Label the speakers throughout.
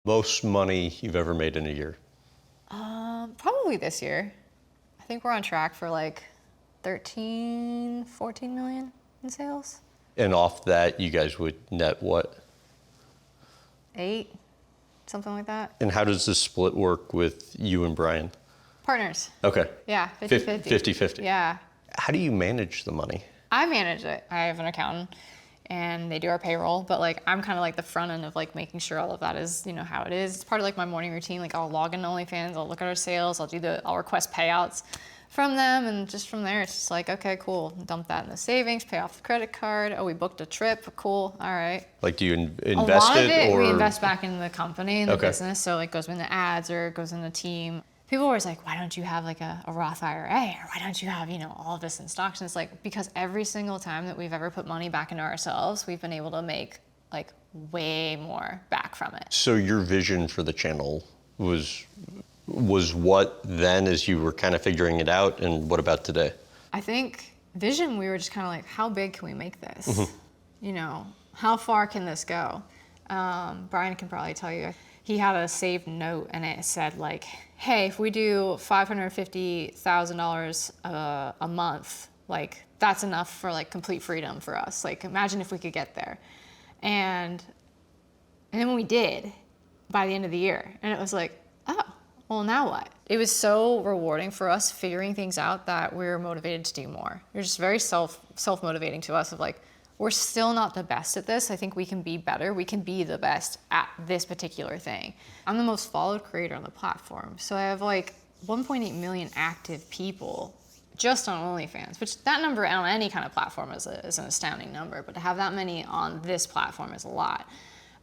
Speaker 1: Most money you've ever made in a year?
Speaker 2: Probably this year. I think we're on track for like 13, 14 million in sales.
Speaker 1: And off that, you guys would net what?
Speaker 2: 8, something like that.
Speaker 1: And how does this split work with you and Brian?
Speaker 2: Partners.
Speaker 1: Okay.
Speaker 2: Yeah, 50-50.
Speaker 1: 50-50.
Speaker 2: Yeah.
Speaker 1: How do you manage the money?
Speaker 2: I manage it. I have an accountant and they do our payroll, but like I'm kind of like the front end of like making sure all of that is, how it is. It's part of like my morning routine. Like I'll log into OnlyFans, I'll look at our sales, I'll request payouts from them, and just from there it's just like, okay, cool, dump that in the savings, pay off the credit card. Oh, we booked a trip, cool, all right.
Speaker 1: Like, do you invest it?
Speaker 2: A lot of it
Speaker 1: or
Speaker 2: we invest back into the company and the
Speaker 1: Okay.
Speaker 2: business, so it goes into ads or it goes into team. People are always like, why don't you have like a Roth IRA, or why don't you have, all of this in stocks? And it's like, because every single time that we've ever put money back into ourselves, we've been able to make like way more back from it.
Speaker 1: So your vision for the channel was what then, as you were kind of figuring it out, and what about today?
Speaker 2: I think vision, we were just kind of like, how big can we make this? How far can this go? Brian can probably tell you. He had a saved note and it said like, hey, if we do $550,000 a month, like that's enough for like complete freedom for us. Like imagine if we could get there. And then we did by the end of the year. And it was like, oh, well, now what? It was so rewarding for us figuring things out that we were motivated to do more. It was just very self-motivating to us of like, we're still not the best at this. I think we can be better. We can be the best at this particular thing. I'm the most followed creator on the platform. So I have like 1.8 million active people just on OnlyFans, which that number on any kind of platform is an astounding number, but to have that many on this platform is a lot.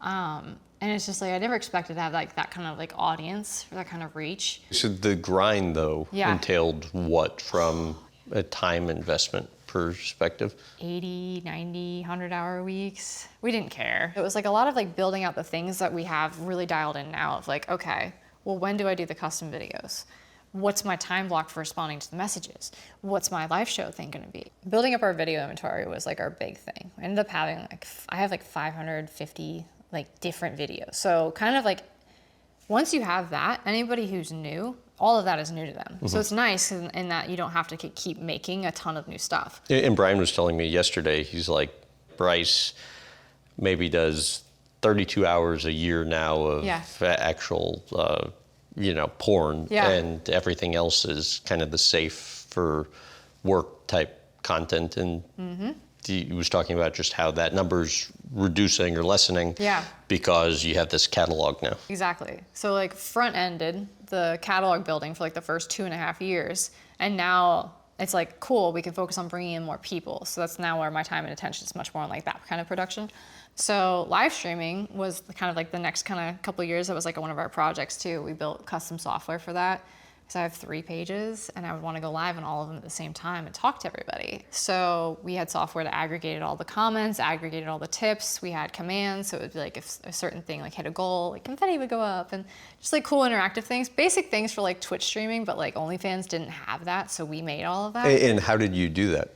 Speaker 2: And it's just like, I never expected to have like that kind of like audience or that kind of reach.
Speaker 1: So the grind though
Speaker 2: Yeah.
Speaker 1: entailed what from a time investment perspective?
Speaker 2: 80, 90, 100-hour weeks. We didn't care. It was like a lot of like building out the things that we have really dialed in now of like, okay, well, when do I do the custom videos? What's my time block for responding to the messages? What's my live show thing gonna be? Building up our video inventory was like our big thing. I ended up having like, I have like 550 like different videos. So kind of like, once you have that, anybody who's new, all of that is new to them. Mm-hmm. So it's nice in that you don't have to keep making a ton of new stuff.
Speaker 1: And Brian was telling me yesterday, he's like, Bryce maybe does 32 hours a year now of actual, porn, and everything else is kind of the safe for work type content. And he was talking about just how that number's reducing or lessening because you have this catalog now.
Speaker 2: Exactly. So like front-ended the catalog building for like the first 2.5 years, and now it's like, cool, we can focus on bringing in more people. So that's now where my time and attention is much more on like that kind of production. So live streaming was kind of like the next kind of couple of years. That was like one of our projects too. We built custom software for that. So I have 3 pages and I would want to go live on all of them at the same time and talk to everybody. So we had software that aggregated all the comments, aggregated all the tips. We had commands. So it would be like if a certain thing like hit a goal, like confetti would go up, and just like cool interactive things, basic things for like Twitch streaming, but like OnlyFans didn't have that. So we made all of that.
Speaker 1: And how did you do that?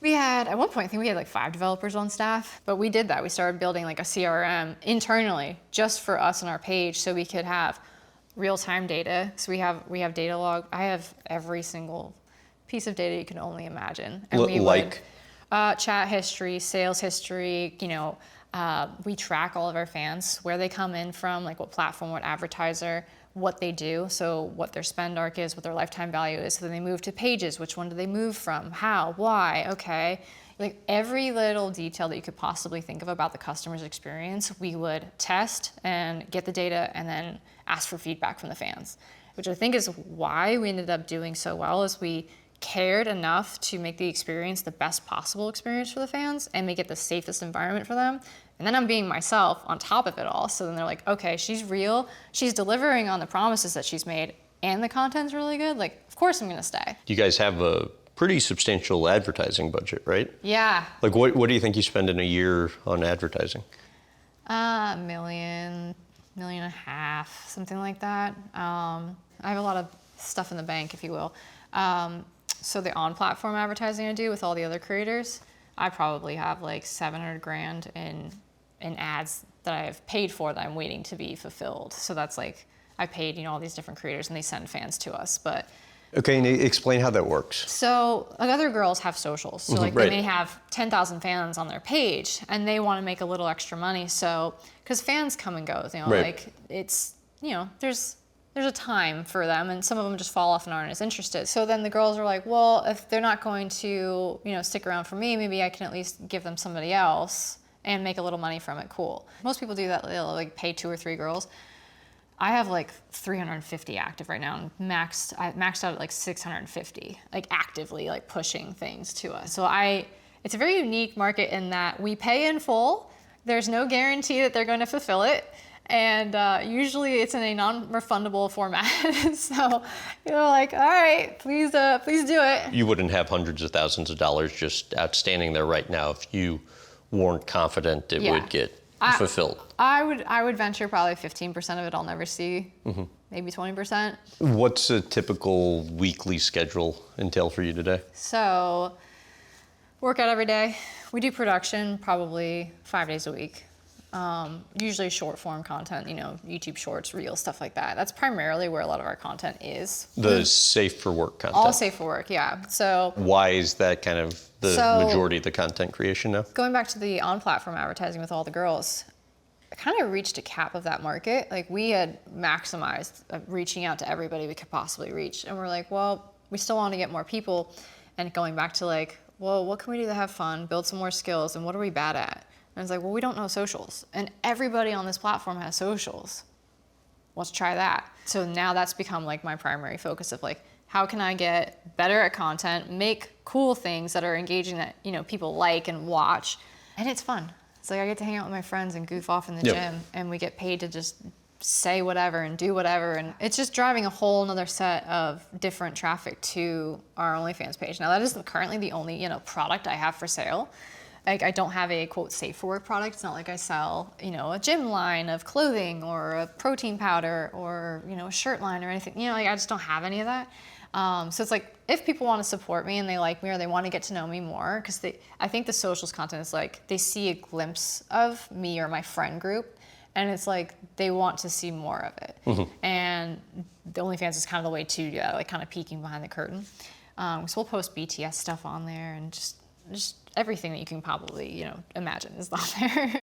Speaker 2: We had, at one point, I think we had like 5 developers on staff, but we did that. We started building like a CRM internally just for us on our page so we could have real-time data. So we have data log. I have every single piece of data you can only imagine. And we would chat history, sales history, we track all of our fans, where they come in from, like what platform, what advertiser, what they do, so what their spend arc is, what their lifetime value is. So then they move to pages, which one do they move from, how, why, okay. Like every little detail that you could possibly think of about the customer's experience, we would test and get the data and then ask for feedback from the fans, which I think is why we ended up doing so well, is we cared enough to make the experience the best possible experience for the fans and make it the safest environment for them. And then I'm being myself on top of it all. So then they're like, okay, she's real. She's delivering on the promises that she's made and the content's really good. Like, of course I'm gonna stay.
Speaker 1: You guys have a pretty substantial advertising budget, right?
Speaker 2: Yeah.
Speaker 1: Like what do you think you spend in a year on advertising?
Speaker 2: $1 million, $1.5 million, something like that. I have a lot of stuff in the bank, if you will. So the on-platform advertising I do with all the other creators, I probably have like 700 grand in ads that I've paid for that I'm waiting to be fulfilled. So that's like, I paid, all these different creators and they send fans to us. But
Speaker 1: okay, and explain how that works.
Speaker 2: so like other girls have socials. So like
Speaker 1: right.
Speaker 2: they may have 10,000 fans on their page and they want to make a little extra money. So, because fans come and go,
Speaker 1: right.
Speaker 2: like it's, there's a time for them and some of them just fall off and aren't as interested. So then the girls are like, well, if they're not going to, stick around for me, maybe I can at least give them somebody else and make a little money from it. Cool. Most people do that. They'll like pay 2 or 3 girls. I have like 350 active right now and I maxed out at like 650, like actively like pushing things to us. So it's a very unique market in that we pay in full. There's no guarantee that they're going to fulfill it. And usually it's in a non-refundable format. So you're like, all right, please do it.
Speaker 1: You wouldn't have hundreds of thousands of dollars just outstanding there right now if you weren't confident it would get fulfilled.
Speaker 2: I would venture probably 15% of it I'll never see, maybe 20%.
Speaker 1: What's a typical weekly schedule entail for you today?
Speaker 2: So, workout every day. We do production probably 5 days a week. Usually short form content, YouTube shorts, reels, stuff like that. That's primarily where a lot of our content is.
Speaker 1: The safe for work content.
Speaker 2: All safe for work, yeah. So
Speaker 1: why is that kind of the majority of the content creation now?
Speaker 2: Going back to the on-platform advertising with all the girls, I kind of reached a cap of that market. Like we had maximized reaching out to everybody we could possibly reach. And we're like, well, we still want to get more people. And going back to like, well, what can we do to have fun, build some more skills, and what are we bad at? And it's like, well, we don't know socials. And everybody on this platform has socials. Let's try that. So now that's become like my primary focus of like, how can I get better at content, make cool things that are engaging that, people like and watch. And it's fun. It's like I get to hang out with my friends and goof off in the gym and we get paid to just say whatever and do whatever. And it's just driving a whole nother set of different traffic to our OnlyFans page. Now that isn't currently the only, product I have for sale. Like I don't have a quote safe for work product. It's not like I sell, a gym line of clothing or a protein powder or, a shirt line or anything. Like I just don't have any of that. So it's like if people want to support me and they like me or they want to get to know me more, because I think the socials content is like they see a glimpse of me or my friend group, and it's like they want to see more of it. And the OnlyFans is kind of the way to do that, like kind of peeking behind the curtain. So we'll post BTS stuff on there and just everything that you can probably, imagine is on there.